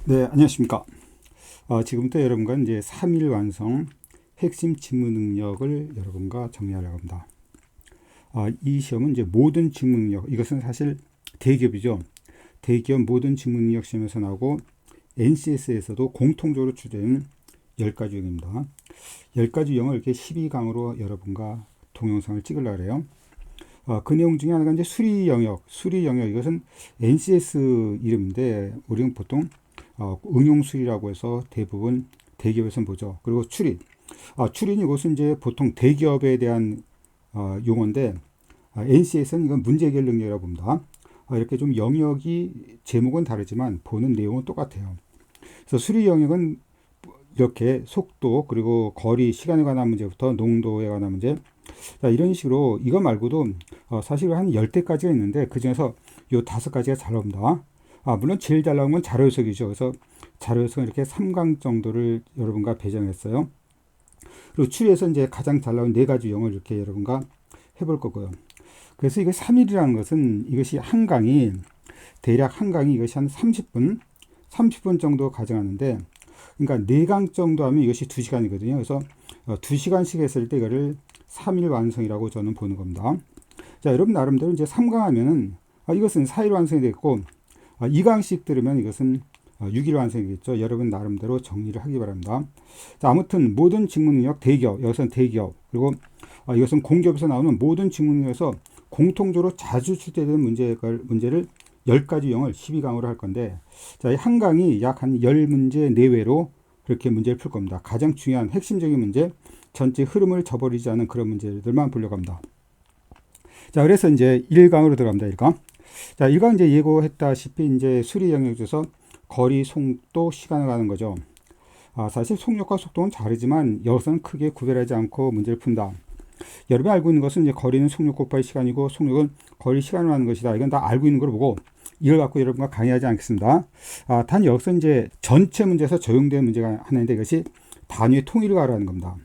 네, 안녕하십니까. 지금부터 여러분과 이제 3일 완성 핵심 직무 능력을 여러분과 정리하려고 합니다. 이 시험은 이제 모든 직무 능력, 이것은 사실 대기업이죠. 대기업 모든 직무 능력 시험에서 나오고 NCS에서도 공통적으로 출제되는 10가지 유형입니다. 10가지 유형을 이렇게 12강으로 여러분과 동영상을 찍으려고 해요. 그 내용 중에 하나가 이제 수리 영역, 이것은 NCS 이름인데 우리는 보통 응용 수리라고 해서 대부분 대기업에서는 보죠. 그리고 추린. 추린 이것은 이제 보통 대기업에 대한 용어인데 NCS는 이건 문제 해결 능력이라고 봅니다. 이렇게 좀 영역이 제목은 다르지만 보는 내용은 똑같아요. 그래서 수리 영역은 이렇게 속도 그리고 거리 시간에 관한 문제부터 농도에 관한 문제 이런 식으로 이거 말고도 사실 한 10대까지가 있는데 그 중에서 요 5가지가 잘 나옵니다. 물론 제일 잘 나온 건 자료해석이죠. 그래서 자료해석은 이렇게 3강 정도를 여러분과 배정했어요. 그리고 추리에서 이제 가장 잘 나온 4가지 유형을 이렇게 여러분과 해볼 거고요. 그래서 이거 3일이라는 것은 이것이 한 강이 대략 한 강이 이것이 한 30분 정도 가져가는데 그러니까 4강 정도 하면 이것이 2시간이거든요. 그래서 2시간씩 했을 때 이거를 3일 완성이라고 저는 보는 겁니다. 자, 여러분 나름대로 이제 3강 하면은 이것은 4일 완성이 됐고 2강씩 들으면 이것은 6일 완성이겠죠. 여러분 나름대로 정리를 하기 바랍니다. 자, 아무튼 모든 직무 능력 대기업, 여기서는 대기업, 그리고 이것은 공기업에서 나오는 모든 직무 능력에서 공통적으로 자주 출제되는 문제를 10가지 유형을 12강으로 할 건데, 자, 이 한 강이 약 한 10문제 내외로 그렇게 문제를 풀 겁니다. 가장 중요한 핵심적인 문제, 전체 흐름을 저버리지 않은 그런 문제들만 보려고 합니다. 자, 그래서 이제 1강으로 들어갑니다. 1강. 자, 1강 이제 예고했다시피 이제 수리 영역에서 거리, 속도, 시간을 가는 거죠. 사실 속력과 속도는 다르지만 여기서는 크게 구별하지 않고 문제를 푼다. 여러분이 알고 있는 것은 이제 거리는 속력 곱하기 시간이고 속력은 거리, 시간을 하는 것이다. 이건 다 알고 있는 걸 보고 이걸 갖고 여러분과 강의하지 않겠습니다. 단 여기서 이제 전체 문제에서 적용되는 문제가 하나인데 이것이 단위의 통일을 가라는 겁니다.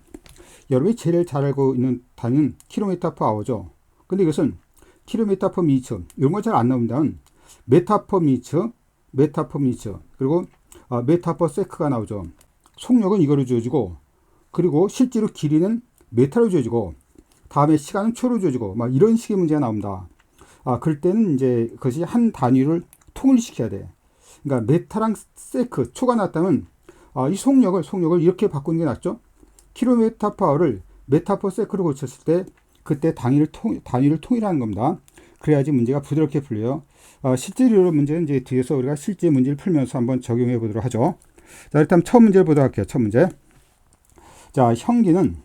여러분이 제일 잘 알고 있는 단위는 킬로미터 퍼 아워죠. 근데 이것은 킬로미터 퍼 미터 이런 거 잘 안 나옵니다. 메타 퍼 미터, 그리고 메타 퍼 세크가 나오죠. 속력은 이거로 주어지고 그리고 실제로 길이는 메타로 주어지고 다음에 시간은 초로 주어지고 막 이런 식의 문제가 나옵니다. 그럴 때는 이제 그것이 한 단위를 통일시켜야 돼. 그러니까 메타랑 세크, 초가 났다면 이 속력을 이렇게 바꾸는 게 낫죠. 킬로미터 퍼 아워를 메타 퍼 세크로 고쳤을 때 그때 단위를 통일하는 겁니다. 그래야지 문제가 부드럽게 풀려요. 실제로 문제는 이제 뒤에서 우리가 실제 문제를 풀면서 한번 적용해 보도록 하죠. 자, 일단 첫 문제를 보도록 할게요. 첫 문제. 자, 형기는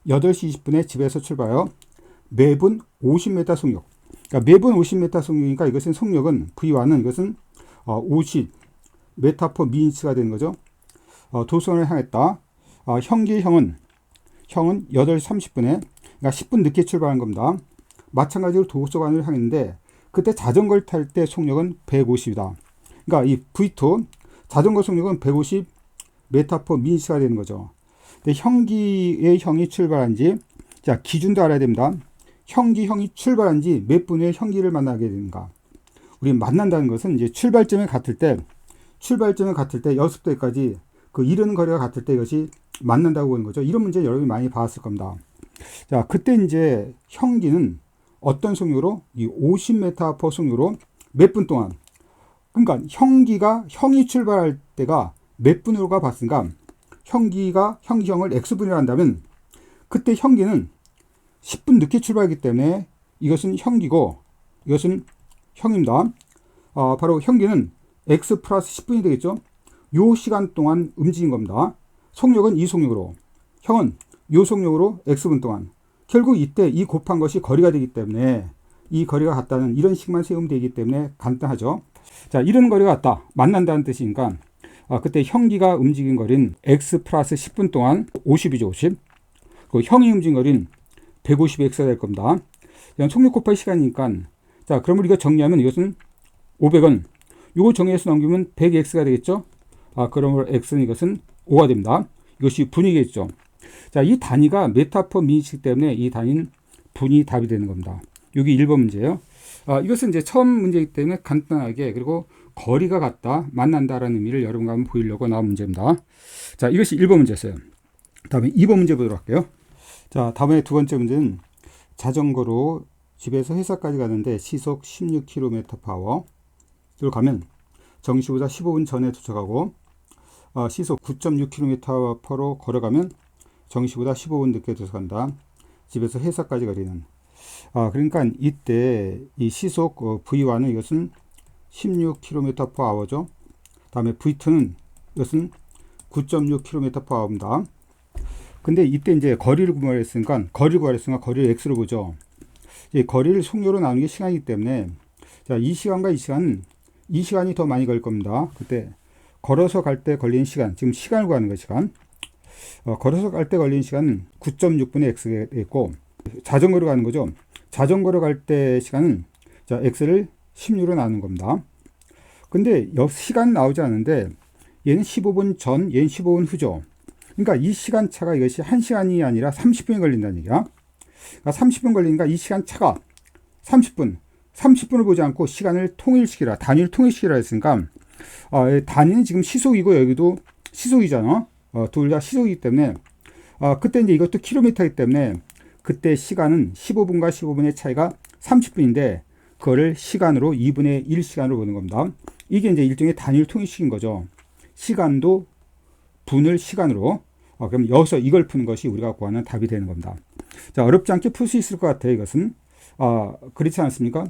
8시 20분에 집에서 출발하여 매분 50m 속력. 그러니까 매분 50m 속력이니까 이것은 속력은 V1은 이것은 50m per minutes가 되는 거죠. 도서관을 향했다. 형은 8시 30분에 그러니까 10분 늦게 출발한 겁니다. 마찬가지로 도서관을 향했는데 그때 자전거를 탈 때 속력은 150이다. 그러니까 이 V2 자전거 속력은 150m per minutes가 되는 거죠. 근데 형이 출발한 지, 자, 기준도 알아야 됩니다. 형이 출발한 지 몇 분 후에 형기를 만나게 되는가. 우리 만난다는 것은 이제 출발점에 같을 때 연습대까지 그 이르는 거리가 같을 때 이것이 만난다고 보는 거죠. 이런 문제 여러분이 많이 봤을 겁니다. 자, 그때 이제 형기는 어떤 속력으로? 이 50m per 속력으로 몇 분 동안. 그러니까 형이 출발할 때가 몇 분으로가 봤으니까 형을 x분이라 한다면 그때 형기는 10분 늦게 출발하기 때문에 이것은 형기고 이것은 형입니다. 바로 형기는 x 플러스 10분이 되겠죠. 요 시간 동안 움직인 겁니다. 속력은 이 속력으로, 형은 요 속력으로 x분 동안. 결국 이때 이 곱한 것이 거리가 되기 때문에 이 거리가 같다는 이런 식만 세우면 되기 때문에 간단하죠. 자, 이런 거리가 같다. 만난다는 뜻이니까 그때 형기가 움직인 거리는 x 플러스 10분 동안 50이죠. 50. 그 형이 움직인 거리는 150x가 될 겁니다. 속력 곱하기 시간이니까 자, 그럼 우리가 정리하면 이것은 500원. 이거 정리해서 넘기면 100x가 되겠죠. 그러므로 x는 이것은 5가 됩니다. 이것이 분이겠죠. 자, 이 단위가 메타 퍼 미니트 때문에 이 단위는 분이 답이 되는 겁니다. 여기 1번 문제예요. 이것은 이제 처음 문제이기 때문에 간단하게, 그리고 거리가 같다, 만난다라는 의미를 여러분과 한번 보이려고 나온 문제입니다. 자, 이것이 1번 문제였어요. 다음에 2번 문제 보도록 할게요. 자, 다음에 두 번째 문제는 자전거로 집에서 회사까지 가는데 시속 16km/h를 가면 정시보다 15분 전에 도착하고 시속 9.6km/h로 걸어가면 정시보다 15분 늦게 도착한다. 집에서 회사까지 거리는. 그러니까 이때 이 시속 V1은 이것은 16km/h죠. 다음에 V2는 이것은 9.6km/h입니다. 근데 이때 이제 거리를 구하랬으니까 거리를 x로 보죠. 이 거리를 속료로 나누는 게 시간이기 때문에 자, 이 시간과 이 시간이 더 많이 걸릴 겁니다. 그때 걸어서 갈 때 걸리는 시간, 지금 시간을 구하는 거 시간. 걸어서 갈 때 걸리는 시간은 9.6분의 x가 있고 자전거로 가는 거죠. 자전거로 갈 때 시간은 자, x를 16로 나누는 겁니다. 근데 시간 나오지 않는데 얘는 15분 전, 얘는 15분 후죠. 그러니까 이 시간 차가 이것이 1시간이 아니라 30분이 걸린다는 얘기야. 그러니까 30분 걸리니까 이 시간 차가 30분을 보지 않고 시간을 통일시키라, 단위를 통일시키라 했으니까 단위는 지금 시속이고 여기도 시속이잖아. 둘 다 시속이기 때문에 그때 이제 이것도 킬로미터이기 때문에 그때 시간은 15분과 15분의 차이가 30분인데 그거를 시간으로 2분의 1 시간으로 보는 겁니다. 이게 이제 일종의 단위를 통일시킨 거죠. 시간도 분을 시간으로. 그럼 여기서 이걸 푸는 것이 우리가 구하는 답이 되는 겁니다. 자, 어렵지 않게 풀 수 있을 것 같아요. 이것은. 그렇지 않습니까?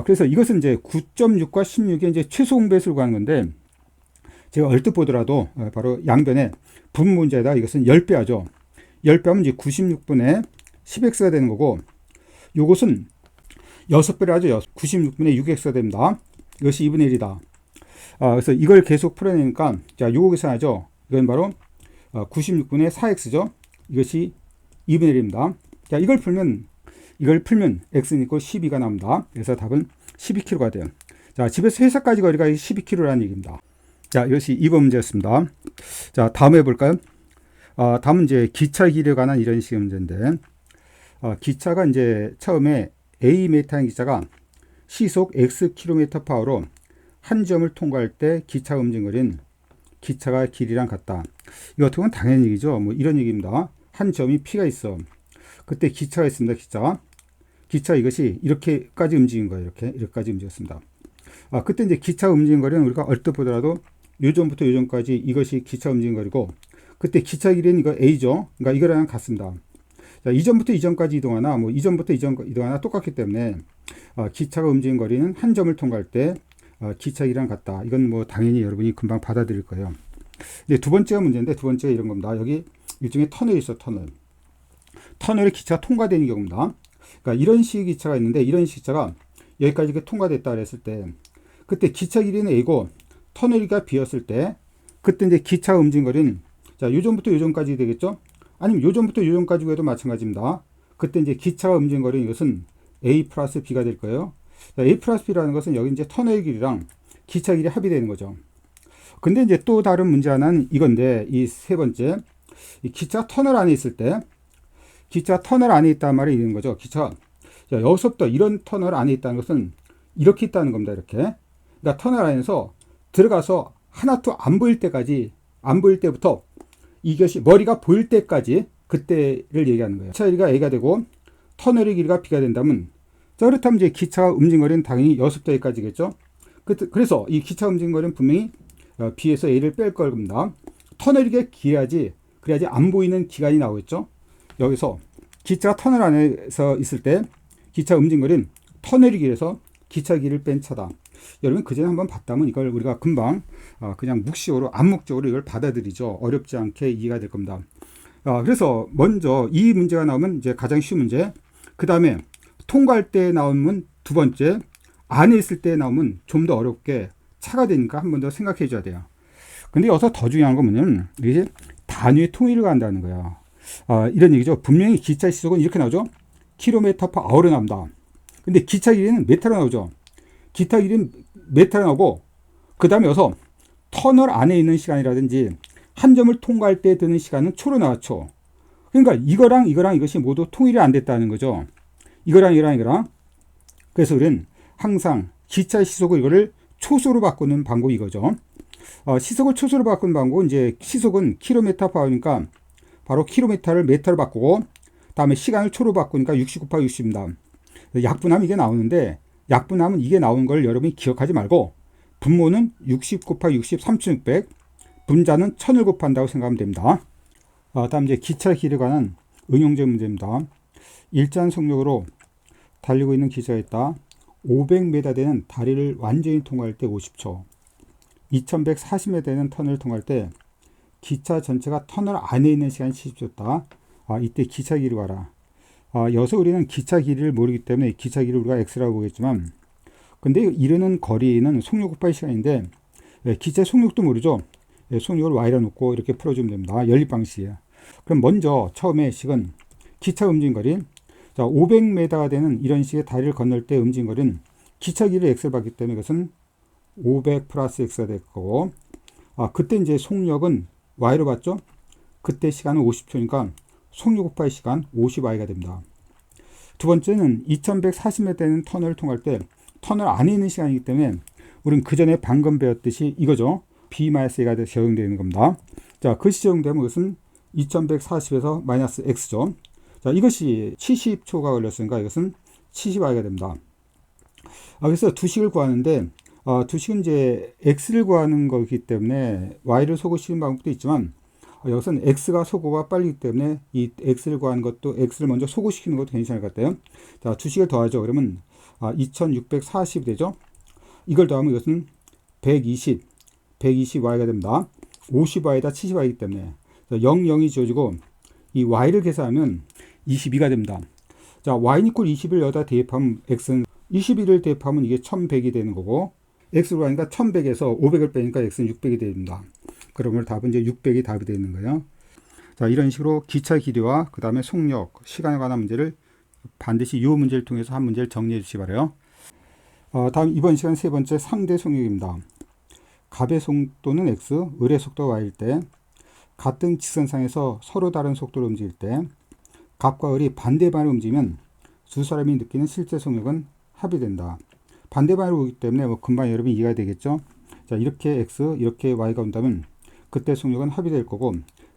그래서 이것은 이제 9.6과 16의 이제 최소 공배수를 구하는 건데, 제가 얼뜻 보더라도 바로 양변에 분 문제에다 이것은 10배 하죠. 10배 하면 이제 96분의 10x가 되는 거고, 요것은 6배를 하죠. 96분의 6x가 됩니다. 이것이 2분의 1이다. 그래서 이걸 계속 풀어내니까, 자, 요거 계산하죠. 이건 바로 96분의 4x죠. 이것이 2분의 1입니다. 자, 이걸 풀면 x는 있고 12가 나옵니다. 그래서 답은 12km가 돼요. 자, 집에서 회사까지 거리가 12km라는 얘기입니다. 자, 이것이 2번 문제였습니다. 자, 다음 해볼까요? 다음은 이제 기차 길에 관한 이런 식의 문제인데, 기차가 이제 처음에 A 메타인 기차가 시속 x km/h로 한 점을 통과할 때 기차 움직임거리는 기차가 길이랑 같다. 이거 어떻게 보면 당연한 얘기죠. 뭐 이런 얘기입니다. 한 점이 P가 있어. 그때 기차가 있습니다. 기차 이것이 이렇게까지 움직인 거예요. 이렇게까지 움직였습니다. 그때 이제 기차 움직인 거리는 우리가 얼뜻 보더라도 요점부터 요점까지 이것이 기차 움직인 거리고, 그때 기차 길이는 이거 A죠. 그러니까 이거랑 같습니다. 자, 이점부터 이점까지 이동하나, 뭐 이점부터 이점 이동하나 똑같기 때문에 기차가 움직인 거리는 한 점을 통과할 때 기차 길이랑 같다. 이건 뭐 당연히 여러분이 금방 받아들일 거예요. 이제 두 번째가 문제인데, 두 번째가 이런 겁니다. 여기 일종의 터널이 있어, 터널에 기차가 통과되는 경우입니다. 그러니까 이런 식의 기차가 있는데, 이런 식의 기차가 여기까지 통과됐다 그랬을 때, 그때 기차 길이는 A고 터널이가 B였을 때, 그때 이제 기차 움직임 거리는 자, 요점부터 요점까지 되겠죠? 아니면 요점부터 요점까지 해도 마찬가지입니다. 그때 이제 기차가 움직임 거리는 이것은 A 플러스 B가 될 거예요. 자, A 플러스 B라는 것은 여기 이제 터널 길이랑 기차 길이 합의되는 거죠. 근데 이제 또 다른 문제 하나는 이건데, 이 세 번째, 이 기차 터널 안에 있을 때, 기차 터널 안에 있다는 말이 있는 거죠. 기차가. 자, 여기서부터 이런 터널 안에 있다는 것은 이렇게 있다는 겁니다. 이렇게. 그러니까 터널 안에서 들어가서 하나도 안 보일 때부터 이것이 머리가 보일 때까지 그때를 얘기하는 거예요. 기차 길이가 A가 되고 터널의 길이가 B가 된다면, 자, 그렇다면 이제 기차가 움직임 거리는 당연히 여기서부터 여기까지겠죠. 그래서 이 기차 움직임 거리는 분명히 B에서 A를 뺄 겁니다. 터널이 길어야지, 그래야지 안 보이는 기간이 나오겠죠. 여기서 기차가 터널 안에서 있을 때 기차 움직임 거리는 터널이 길어서 기차 길이를 뺀 차다. 여러분 그전에 한번 봤다면 이걸 우리가 금방 그냥 묵시적으로 암묵적으로 이걸 받아들이죠. 어렵지 않게 이해가 될 겁니다. 그래서 먼저 이 문제가 나오면 이제 가장 쉬운 문제, 그 다음에 통과할 때 나오면 두 번째, 안에 있을 때 나오면 좀 더 어렵게 차가 되니까 한 번 더 생각해 줘야 돼요. 근데 여기서 더 중요한 건 뭐냐면 이게 단위의 통일을 한다는 거야. 이런 얘기죠. 분명히 기차 시속은 이렇게 나오죠. km/h로 나옵니다. 근데 기차 길이는 메타로 나오죠. 기차 길이는 메타로 나오고, 그 다음에 여기서 터널 안에 있는 시간이라든지 한 점을 통과할 때 드는 시간은 초로 나왔죠. 그러니까 이거랑 이것이 모두 통일이 안 됐다는 거죠. 이거랑. 그래서 우리는 항상 기차 시속을 이거를 초소로 바꾸는 방법이 이거죠. 시속을 초소로 바꾸는 방법은 이제 시속은 킬로미터 파워니까 바로 킬로미터를 미터로 바꾸고 다음에 시간을 초로 바꾸니까 60 곱하기 60입니다. 약분하면 이게 나오는데 약분하면 이게 나오는 걸 여러분이 기억하지 말고 분모는 60 곱하기 60 3600 분자는 1000을 곱한다고 생각하면 됩니다. 다음 이제 기차 길에 관한 응용적 문제입니다. 일정 속력으로 달리고 있는 기차가 있다. 500m 되는 다리를 완전히 통과할 때 50초, 2140m 되는 터널을 통과할 때 기차 전체가 터널 안에 있는 시간이 70초다. 이때 기차 길이 가라. 여기서 우리는 기차 길이를 모르기 때문에 기차 길이를 우리가 x라고 보겠지만, 근데 이르는 거리는 속력 곱하기 시간인데 기차 속력도 모르죠. 속력을 y라 놓고 이렇게 풀어주면 됩니다. 연립 방식이에요. 그럼 먼저 처음에 식은 기차 움직임 거리, 자 500m가 되는 이런 식의 다리를 건널 때 움직임 거리는 기차 길이를 x를 받기 때문에 이것은 500 플러스 x가 될 거고, 그때 이제 속력은 y로 봤죠. 그때 시간은 50초니까 속력 곱하기 시간 50y가 됩니다. 두 번째는 2140m 되는 터널을 통과할 때 터널 안에 있는 시간이기 때문에 우리는 그 전에 방금 배웠듯이 이거죠. b-a가 적용되는 겁니다. 자, 그것이 적용되면 그것은 2140에서 마이너스 x죠. 자, 이것이 70초가 걸렸으니까 이것은 70y가 됩니다. 그래서 두 식을 구하는데 두 식은 이제 x를 구하는 거기 때문에 y를 소거시키는 방법도 있지만 여기서는 x가 소거가 빠르기 때문에 이 x를 구하는 것도 x를 먼저 소거시키는 것도 괜찮을 것 같아요. 자, 두 식을 더하죠. 그러면 2640이 되죠. 이걸 더하면 이것은 120y가 됩니다. 50y다 70y이기 때문에 0, 0이 지워지고 이 y를 계산하면 22가 됩니다. 자, y 이퀄 20을 여기다 대입하면 x는 21을 대입하면 이게 1100이 되는 거고, x로 하니까 1100에서 500을 빼니까 x는 600이 됩니다. 그러면 답은 이제 600이 답이 되는 거예요. 자, 이런 식으로 기차 길이와 그 다음에 속력, 시간에 관한 문제를 반드시 이 문제를 통해서 한 문제를 정리해 주시기 바라요. 다음 이번 시간 세 번째 상대 속력입니다. 갑의 속도는 x, 을의 속도가 y일 때, 같은 직선상에서 서로 다른 속도로 움직일 때, 갑과 을이 반대 방향으로 움직이면 두 사람이 느끼는 실제 속력은 합이 된다. 반대 방향으로 오기 때문에 금방 여러분이 이해가 되겠죠. 자, 이렇게 x, 이렇게 y가 온다면 그때 속력은 합이 될 거고,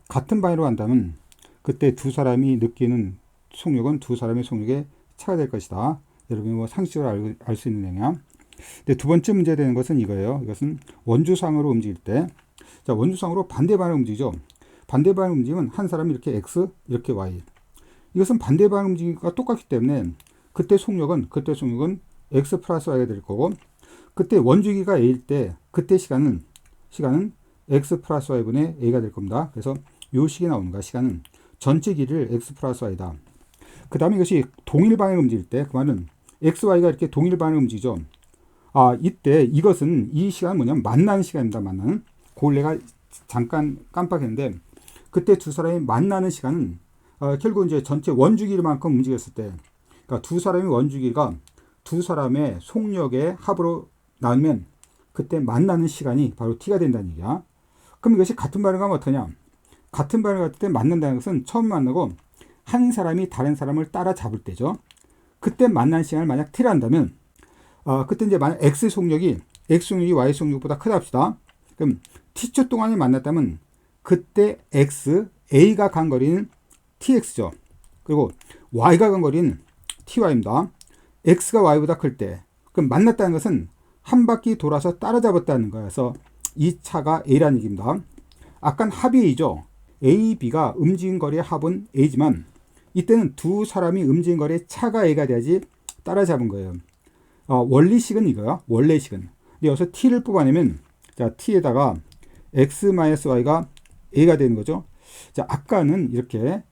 같은 방향으로 간다면 그때 두 사람이 느끼는 속력은 두 사람의 속력의 차가 될 것이다. 여러분이 상식적으로 알 수 있는 내용. 근데 두 번째 문제 되는 것은 이거예요. 이것은 원주상으로 움직일 때, 자, 원주상으로 반대 방향으로 움직이죠. 반대 방향으로 움직이면 한 사람이 이렇게 x, 이렇게 y. 이것은 반대 방향 움직임과 똑같기 때문에 그때 속력은 x 플러스 y가 될 거고, 그때 원주기가 a일 때 그때 시간은 x 플러스 y분의 a가 될 겁니다. 그래서 이 식이 나오는 거야. 시간은 전체 길이를 x 플러스 y다. 그 다음에 이것이 동일 방향으로 움직일 때, 그 말은 x, y가 이렇게 동일 방향으로 움직이죠. 이때 이것은 이 시간은 뭐냐면 만나는 시간입니다. 만나는. 그걸 내가 잠깐 깜빡했는데, 그때 두 사람이 만나는 시간은 결국 이제 전체 원주기만큼 움직였을 때, 그러니까 두 사람의 원주기가 두 사람의 속력의 합으로 나누면 그때 만나는 시간이 바로 t가 된다는 얘기야. 그럼 이것이 같은 방향으로 가면 어떠냐? 같은 방향으로 갈 때 만난다는 것은 처음 만나고 한 사람이 다른 사람을 따라잡을 때죠. 그때 만나는 시간을 만약 t를 한다면 그때 이제 만약 x 속력이 y 속력보다 크다 합시다. 그럼 t초 동안에 만났다면 그때 a가 간 거리는 tx죠. 그리고 y가 간 거리는 ty입니다. x가 y보다 클 때, 그럼 만났다는 것은 한 바퀴 돌아서 따라잡았다는 거여서 이 차가 a라는 얘기입니다. 아까 합이 a죠. a, b가 움직인 거리의 합은 a지만 이때는 두 사람이 움직인 거리의 차가 a가 돼야지 따라잡은 거예요. 원리식은 이거야. 원래식은. 근데 여기서 t를 뽑아내면, 자, t에다가 x-y가 a가 되는 거죠. 자, 아까는 이렇게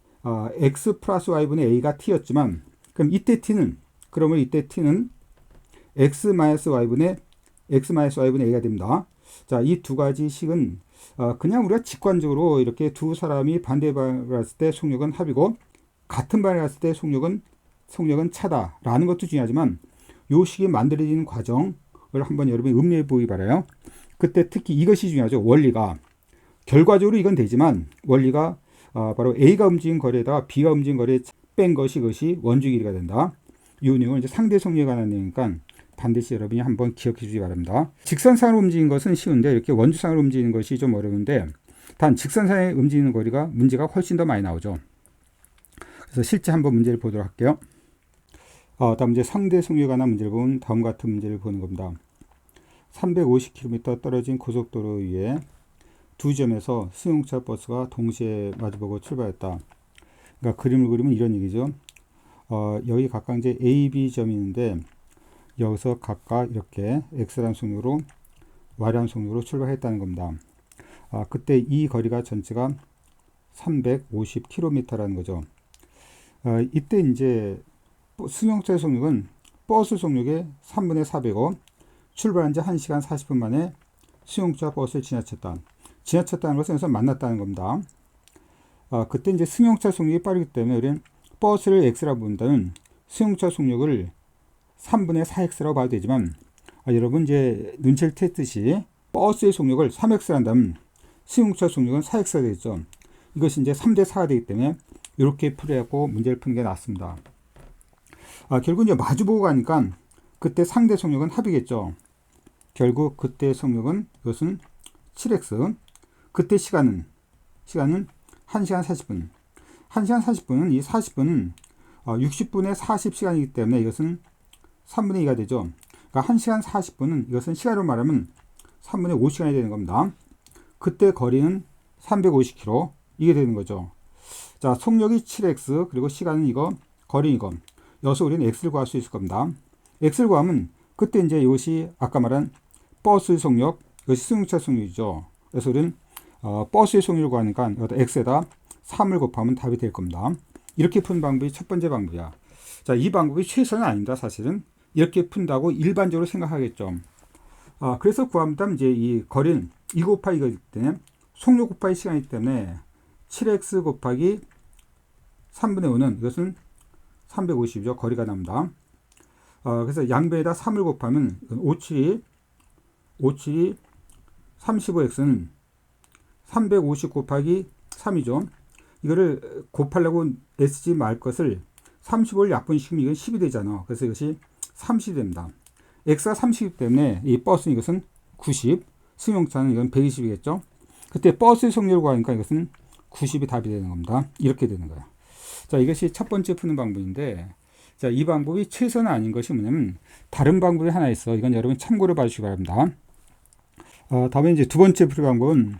x 플러스 y분의 a가 t였지만, 그럼 이때 t는 x-y분의 a가 됩니다. 자, 이 두 가지 식은 그냥 우리가 직관적으로 이렇게 두 사람이 반대 방향으로 갔을 때 속력은 합이고 같은 방향으로 갔을 때 속력은 차다라는 것도 중요하지만 요 식이 만들어지는 과정을 한번 여러분이 음미해 보기 바라요. 그때 특히 이것이 중요하죠. 원리가. 결과적으로 이건 되지만 원리가 바로 A가 움직인 거리에다가 B가 움직인 거리에 뺀 것이 원주 길이가 된다. 이 내용은 이제 상대 속력에 관한 내용이니까 반드시 여러분이 한번 기억해 주시기 바랍니다. 직선상으로 움직이는 것은 쉬운데 이렇게 원주상으로 움직이는 것이 좀 어려운데 단 직선상에 움직이는 거리가 문제가 훨씬 더 많이 나오죠. 그래서 실제 한번 문제를 보도록 할게요. 다음 이제 상대 속력에 관한 문제를 보면 다음 같은 문제를 보는 겁니다. 350km 떨어진 고속도로 위에 두 점에서 승용차 버스가 동시에 마주보고 출발했다. 그러니까 그림을 그리면 이런 얘기죠. 여기 각각 이제 A, B 점이 있는데 여기서 각각 이렇게 X라는 속력으로 Y라는 속력으로 출발했다는 겁니다. 그때 이 거리가 전체가 350km라는 거죠. 이때 이제 승용차의 속력은 버스 속력의 3분의 4배고 출발한 지 1시간 40분 만에 승용차 버스를 지나쳤다. 지나쳤다는 것은 여기서 만났다는 겁니다. 그때 이제 승용차 속력이 빠르기 때문에 우리는 버스를 X라고 본다면 승용차 속력을 3분의 4X라고 봐도 되지만 여러분 이제 눈치를 챘듯이 버스의 속력을 3X로 한다면 승용차 속력은 4X가 되겠죠. 이것이 이제 3대 4가 되기 때문에 이렇게 풀어갖고 문제를 푸는 게 낫습니다. 결국 이제 마주보고 가니까 그때 상대 속력은 합이겠죠. 결국 그때 속력은 이것은 7X. 그때 시간은 1시간 40분. 1시간 40분은 이 40분은 60분의 40시간이기 때문에 이것은 3분의 2가 되죠. 그러니까 1시간 40분은 이것은 시간으로 말하면 3분의 5시간이 되는 겁니다. 그때 거리는 350km 이게 되는 거죠. 자, 속력이 7x 그리고 시간은 이거 거리 이거. 여기서 우리는 x를 구할 수 있을 겁니다. x를 구하면 그때 이제 이것이 아까 말한 버스의 속력, 이것이 승용차 속력이죠. 그래서 우리는 버스의 속력을 구하니까 여기다 x에다 3을 곱하면 답이 될 겁니다. 이렇게 푸는 방법이 첫 번째 방법이야. 자, 이 방법이 최선은 아닙니다. 사실은 이렇게 푼다고 일반적으로 생각하겠죠. 그래서 구하면 이제 이 거리는 2 곱하기 이거기 때문에 속력 곱하기 시간이기 때문에 7x 곱하기 3분의 5는 이것은 350이죠. 거리가 납니다. 그래서 양배에다 3을 곱하면 57이 35x는 350 곱하기 3이죠. 이거를 곱하려고 애쓰지 말 것을 35를 약분시키면 이건 10이 되잖아. 그래서 이것이 30이 됩니다. x가 30이기 때문에 이 버스는 이것은 90, 승용차는 이건 120이겠죠. 그때 버스의 속력을 구하니까 이것은 90이 답이 되는 겁니다. 이렇게 되는 거예요. 자, 이것이 첫 번째 푸는 방법인데, 자, 이 방법이 최선은 아닌 것이 뭐냐면 다른 방법이 하나 있어. 이건 여러분 참고를 봐주시기 바랍니다. 다음에 이제 두 번째 풀이 방법은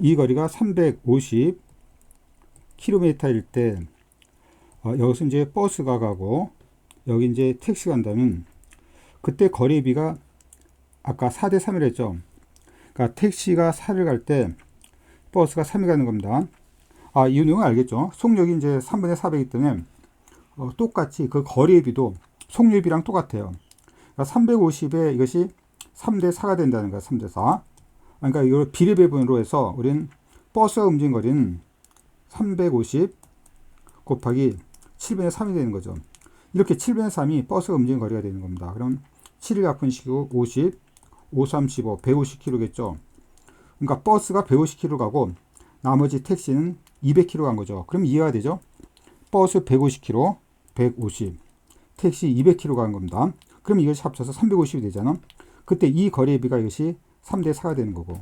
이 거리가 350km일 때 여기서 이제 버스가 가고 여기 이제 택시가 간다면 그때 거리비가 아까 4대 3이라 했죠. 그러니까 택시가 4를 갈 때 버스가 3이 가는 겁니다. 이 내용은 알겠죠. 속력이 이제 3분의 4이기 때문에 똑같이 그 거리의 비도 속력의 비랑 똑같아요. 그러니까 350에 이것이 3대 4가 된다는 거야. 3대 4. 그러니까 이걸 비례 배분으로 해서 우리는 버스가 움직인 거리는 350 곱하기 7분의 3이 되는 거죠. 이렇게 7분의 3이 버스가 움직인 거리가 되는 겁니다. 그럼 7을 약분시키고 50, 5, 3, 15, 150km겠죠. 그러니까 버스가 150km 가고 나머지 택시는 200km 간 거죠. 그럼 이해가 되죠? 버스 150km, 150, 택시 200km 간 겁니다. 그럼 이것이 합쳐서 350이 되잖아. 그때 이 거리의 비가 이것이 3대 4가 되는 거고.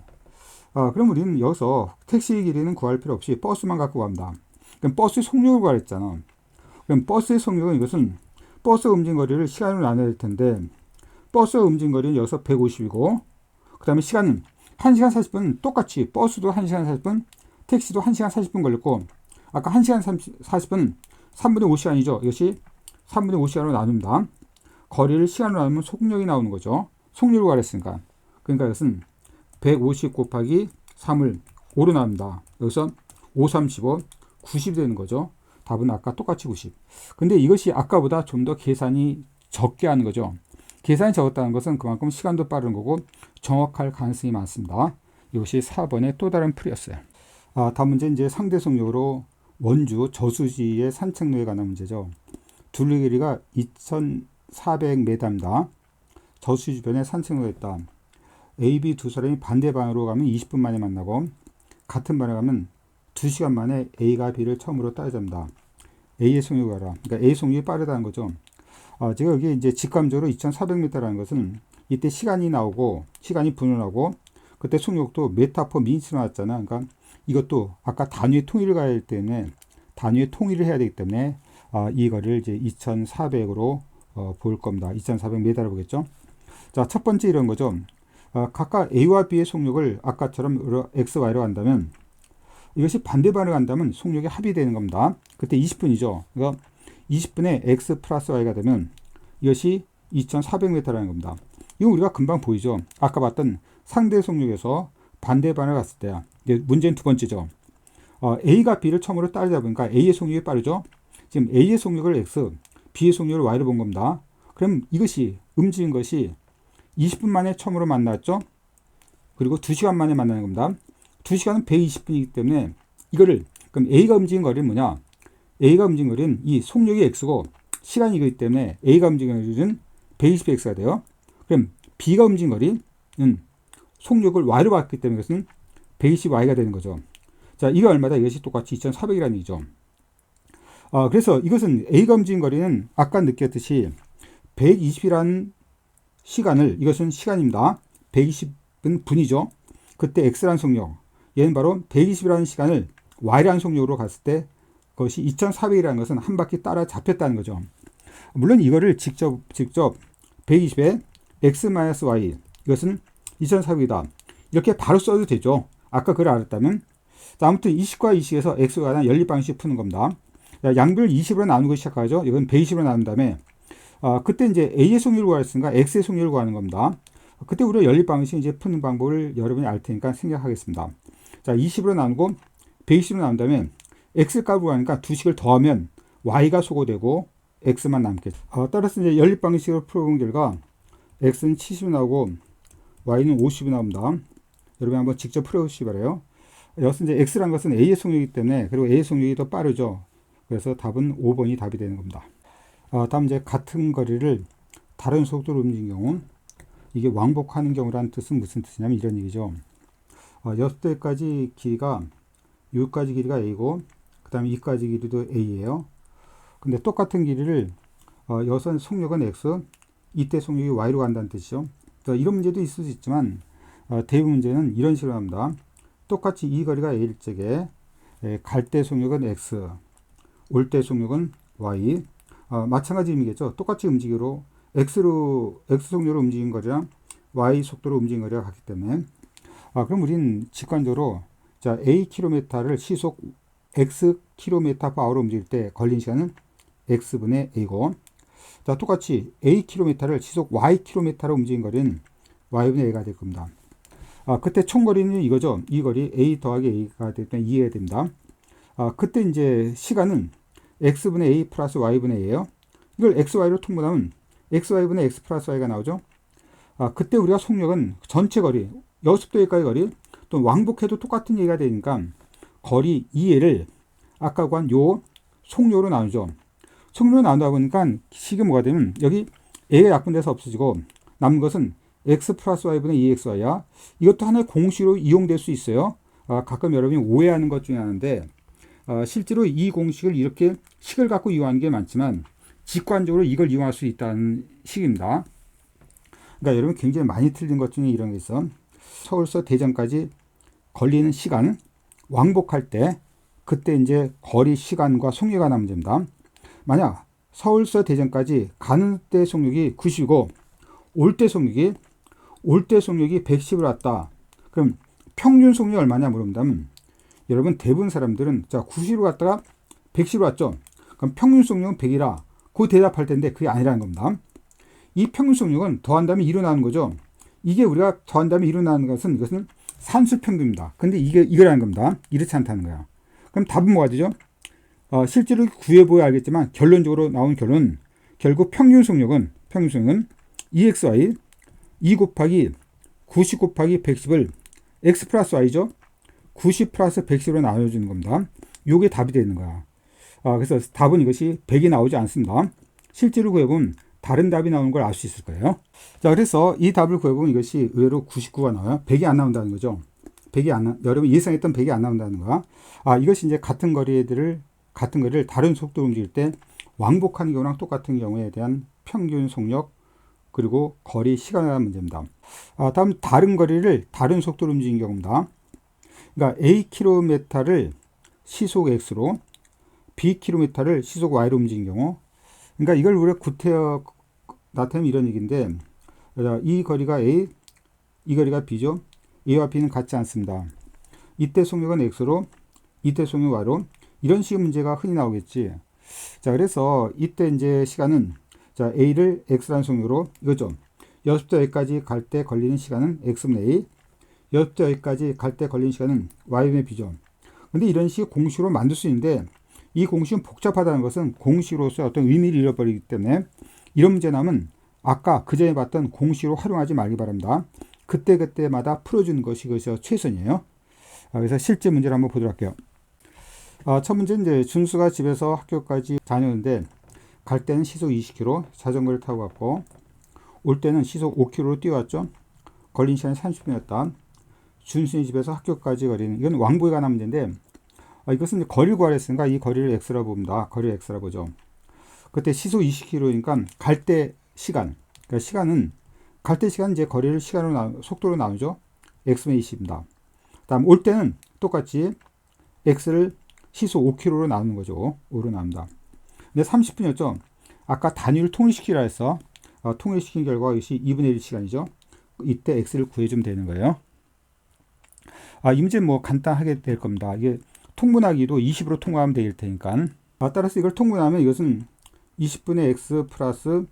그럼 우리는 여기서 택시 길이는 구할 필요 없이 버스만 갖고 갑니다. 그럼 버스의 속력을 구하랬잖아. 그럼 버스의 속력은 이것은 버스가 움직인 거리를 시간으로 나눠야 될 텐데 버스가 움직인 거리는 여기서 150이고 그 다음에 시간은 1시간 40분 똑같이 버스도 1시간 40분 택시도 1시간 40분 걸렸고 아까 1시간 40분 3분의 5시간이죠. 이것이 3분의 5시간으로 나눕니다. 거리를 시간으로 나누면 속력이 나오는 거죠. 속력을 구하랬으니까. 그러니까 이것은 150 곱하기 3을 5로 나눕니다. 여기서 5, 3, 15, 90이 되는 거죠. 답은 아까 똑같이 90. 근데 이것이 아까보다 좀 더 계산이 적게 하는 거죠. 계산이 적었다는 것은 그만큼 시간도 빠른 거고 정확할 가능성이 많습니다. 이것이 4번의 또 다른 풀이었어요. 다음 문제 이제 상대 속력으로 원주 저수지의 산책로에 관한 문제죠. 둘레 길이가 2,400m입니다. 저수지 주변에 산책로가 있다. A, B 두 사람이 반대 방향으로 가면 20분 만에 만나고 같은 방향으로 가면 2시간 만에 A가 B를 처음으로 따라잡는다. A의 속력을 알아. 그러니까 A 속력이 빠르다는 거죠. 제가 여기 이제 직감적으로 2400m라는 것은 이때 시간이 나오고, 시간이 분원하고, 그때 속력도 메타 퍼 미니츠 나왔잖아. 그러니까 이것도 아까 단위의 통일을 가야 하기 때문에, 단위의 통일을 해야 되기 때문에, 이 거리를 이제 2400으로 볼 겁니다. 2400m를 보겠죠. 자, 첫 번째 이런 거죠. 각각 A와 B의 속력을 아까처럼 X, Y로 한다면 이것이 반대반을 한다면 속력이 합이 되는 겁니다. 그때 20분이죠. 그러니까 20분에 X 플러스 Y가 되면 이것이 2400m라는 겁니다. 이거 우리가 금방 보이죠. 아까 봤던 상대 속력에서 반대반을 갔을 때야. 문제는 두 번째죠. A가 B를 처음으로 따르다 보니까 A의 속력이 빠르죠. 지금 A의 속력을 X, B의 속력을 Y로 본 겁니다. 그럼 이것이 움직인 것이 20분 만에 처음으로 만났죠. 그리고 2시간 만에 만나는 겁니다. 2시간은 120분이기 때문에 이거를, 그럼 A가 움직인 거리는 뭐냐? A가 움직인 거리는 이 속력이 X고 시간이 이거기 때문에 A가 움직인 거리는 120X가 돼요. 그럼 B가 움직인 거리는 속력을 Y로 봤기 때문에 이것은 120Y가 되는 거죠. 자, 이게 얼마다? 이것이 똑같이 2400이라는 얘기죠. 그래서 이것은 A가 움직인 거리는 아까 느꼈듯이 120이라는 시간을, 이것은 시간입니다. 120은 분이죠. 그때 X라는 속력, 얘는 바로 120이라는 시간을 Y라는 속력으로 갔을 때 그것이 2400이라는 것은 한 바퀴 따라 잡혔다는 거죠. 물론 이거를 직접 120에 X-Y, 이것은 2400이다. 이렇게 바로 써도 되죠. 아까 그걸 알았다면. 자, 아무튼 20과 20에서 X가 관한 연립 방식 푸는 겁니다. 양변을 20으로 나누고 시작하죠. 이건 120으로 나눈 다음에 그때 이제 A의 속력을 구했으니까 X의 속력을 구하는 겁니다. 그때 우리가 연립 방식 이제 푸는 방법을 여러분이 알 테니까 생각하겠습니다. 자, 20으로 나누고 120으로 나눈 다음에 X 값을 구하니까 두 식을 더하면 Y가 소거되고 X만 남겠죠. 따라서 이제 연립 방식으로 풀어본 결과 X는 70이 나오고 Y는 50이 나옵니다. 여러분 한번 직접 풀어보시기 바라요. 여기서 이제 X라는 것은 A의 속력이기 때문에, 그리고 A의 속력이 더 빠르죠. 그래서 답은 5번이 답이 되는 겁니다. 다음 이제 같은 거리를 다른 속도로 움직이는 경우, 이게 왕복하는 경우라는 뜻은 무슨 뜻이냐면 이런 얘기죠. 6대까지 길이가, 6까지 길이가 A고, 그 다음에 2까지 길이도 A예요. 근데 똑같은 길이를, 여기서 속력은 X, 이때 속력이 Y로 간다는 뜻이죠. 이런 문제도 있을 수 있지만, 대부분 문제는 이런 식으로 합니다. 똑같이 이 거리가 A일 적에, 갈 때 속력은 X, 올 때 속력은 Y, 마찬가지 의미겠죠. 똑같이 움직이로 X 속력으로 움직인 거리랑 Y 속도로 움직인 거리가 같기 때문에, 그럼 우리는 직관적으로, 자, A 킬로미터를 시속 X 킬로미터 파워로 움직일 때 걸린 시간은 X분의 A고, 자, 똑같이 A 킬로미터를 시속 Y 킬로미터로 움직인 거리는 Y분의 A가 될 겁니다. 그때 총거리는 이거죠. 이 거리 A 더하기 A가 될 때 2해야 됩니다. 그때 이제 시간은 X분의 A 플러스 Y분의 A예요. 이걸 XY로 통분하면 XY분의 X 플러스 Y가 나오죠. 그때 우리가 속력은 전체 거리, 여기서부터 여기까지 거리, 또 왕복해도 똑같은 얘기가 되니까 거리 2L을 아까 구한 요 속력으로 나누죠. 속력으로 나누다 보니까 식이 뭐가 되면 여기 A가 약분돼서 없어지고 남은 것은 X 플러스 Y분의 2XY야. 이것도 하나의 공식으로 이용될 수 있어요. 가끔 여러분이 오해하는 것 중에 하나인데, 실제로 이 공식을 이렇게 식을 갖고 이용하는 게 많지만 직관적으로 이걸 이용할 수 있다는 식입니다. 그러니까 여러분 굉장히 많이 틀린 것 중에 이런 게 있어. 서울서 대전까지 걸리는 시간, 왕복할 때 그때 이제 거리 시간과 속력이 나는 문제입니다. 만약 서울서 대전까지 가는 때 속력이 90이고 올 때 속력이 110으로 왔다. 그럼 평균 속력이 얼마냐 물어본다면 여러분 대부분 사람들은 자 90으로 갔다가 110으로 왔죠. 그럼 평균 속력은 100이라 그 대답할 텐데 그게 아니라는 겁니다. 이 평균 속력은 더한 다음에 2로 나오는 거죠. 이게 우리가 더한 다음에 2로 나오는 것은 이것은 산수 평균입니다. 근데 이거라는 겁니다. 이렇지 않다는 거야. 그럼 답은 뭐가 되죠? 실제로 구해보야 알겠지만 결론적으로 나온 결론은 결국 평균 속력은 2xy 2 곱하기 90 곱하기 110을 x 플러스 y죠. 90 플러스 110으로 나눠주는 겁니다. 요게 답이 되는 거야. 그래서 답은 이것이 100이 나오지 않습니다. 실제로 구해보면 다른 답이 나오는 걸 알 수 있을 거예요. 자, 그래서 이 답을 구해보면 이것이 의외로 99가 나와요. 100이 안 나온다는 거죠. 여러분 예상했던 100이 안 나온다는 거야. 이것이 이제 같은 거리를 다른 속도로 움직일 때 왕복하는 경우랑 똑같은 경우에 대한 평균 속력, 그리고 거리, 시간에 대한 문제입니다. 다음 다른 거리를 다른 속도로 움직이는 경우입니다. 그러니까 Akm를 시속 X로, Bkm를 시속 Y로 움직이는 경우. 그러니까 이걸 우리가 구태여 나타내면 이런 얘기인데, 이 거리가 A, 이 거리가 B죠. A와 B는 같지 않습니다. 이때 속력은 X로, 이때 속력 Y로, 이런 식의 문제가 흔히 나오겠지. 자, 그래서 이때 이제 시간은, 자, A를 X라는 속력으로, 이거죠. 여기서부터 여기까지 갈 때 걸리는 시간은 X분의 A, 여기서부터 여기까지 갈 때 걸리는 시간은 Y분의 B죠. 근데 이런 식의 공식으로 만들 수 있는데, 이 공식은 복잡하다는 것은 공식으로서 어떤 의미를 잃어버리기 때문에, 이런 문제 나면 아까 그 전에 봤던 공식으로 활용하지 말기 바랍니다. 그때그때마다 풀어주는 것이 그것이 최선이에요. 그래서 실제 문제를 한번 보도록 할게요. 첫 문제는 이제 준수가 집에서 학교까지 다녔는데, 갈 때는 시속 20km 자전거를 타고 갔고, 올 때는 시속 5km로 뛰어왔죠. 걸린 시간이 30분이었다. 준수의 집에서 학교까지 거리는, 이건 왕부에 관한 문제인데, 이것은 거리를 구하랬으니까 이 거리를 x라고 봅니다. 거리를 x라고 보죠. 그때 시속 20km니까 갈 때 시간, 그러니까 시간은 갈 때 시간 이제 거리를 시간으로 속도로 나누죠. x분의 20입니다. 다음 올 때는 똑같이 x를 시속 5km로 나누는 거죠. 5로 나눕니다. 근데 30분이었죠. 아까 단위를 통일시키라 해서 통일시킨 결과 이것이 2분의 1 시간이죠. 이때 x를 구해주면 되는 거예요. 이 문제는 뭐 간단하게 될 겁니다. 이게 통분하기도 20으로 통분하면 되길 테니까. 따라서 이걸 통분하면 이것은 20분의 x 플러스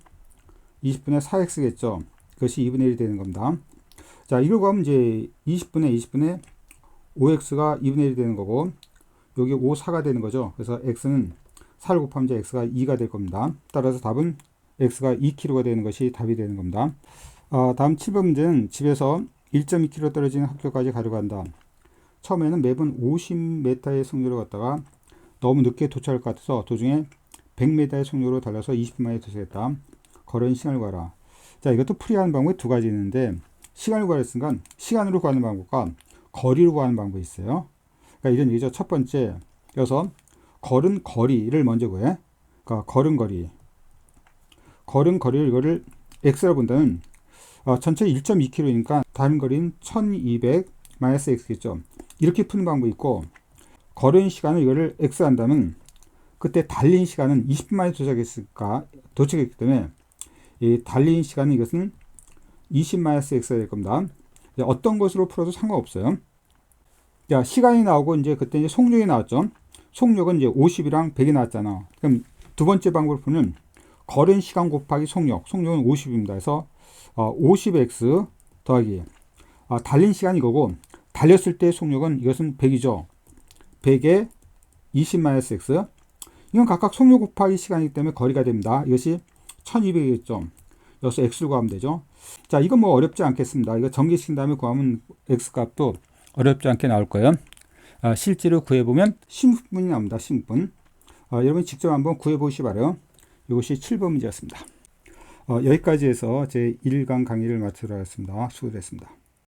20분의 4x겠죠. 그것이 2분의 1이 되는 겁니다. 자, 이걸 구하면 이제 20분의 5x가 2분의 1이 되는 거고, 여기 5, 4가 되는 거죠. 그래서 x는 4를 곱하면 이제 x가 2가 될 겁니다. 따라서 답은 x가 2km가 되는 것이 답이 되는 겁니다. 다음 7번 문제는 집에서 1.2km 떨어진 학교까지 가려고 한다. 처음에는 매번 50m의 속력으로 갔다가 너무 늦게 도착할 것 같아서 도중에 100m의 속력으로 달려서 20분 만에 도착했다. 걸은 시간을 구하라. 자, 이것도 풀이하는 방법이 두 가지 있는데, 시간을 구하랬으니까 시간으로 구하는 방법과 거리로 구하는 방법이 있어요. 그러니까 이런 얘기죠. 첫 번째, 여기서 걸은 거리를 먼저 구해. 그러니까 걸은 거리를 이거를 x라고 본다면, 전체 1.2km니까 다른 거리는 1200 마이너스 x겠죠. 이렇게 푸는 방법이 있고, 걸은 시간을 이거를 x 한다면 그때 달린 시간은 20분 만에 도착했기 때문에 이 달린 시간은 이것은 20 마이너스 x가 될 겁니다. 어떤 것으로 풀어도 상관없어요. 자, 시간이 나오고 이제 그때 이제 속력이 나왔죠. 속력은 이제 50이랑 100이 나왔잖아. 그럼 두 번째 방법을 풀면 걸은 시간 곱하기 속력은 50입니다. 그래서 50x 더하기 달린 시간이 이거고, 달렸을 때 속력은 이것은 100이죠. 100에 20-x. 이건 각각 속력 곱하기 시간이기 때문에 거리가 됩니다. 이것이 1200이겠죠. 여기서 x를 구하면 되죠. 자, 이건 뭐 어렵지 않겠습니다. 이거 전개시킨 다음에 구하면 x 값도 어렵지 않게 나올 거예요. 실제로 구해보면 16분이 나옵니다. 16분. 여러분 직접 한번 구해보시기 바라요. 이것이 7번 문제였습니다. 여기까지 해서 제 1강 강의를 마치도록 하겠습니다. 수고하셨습니다.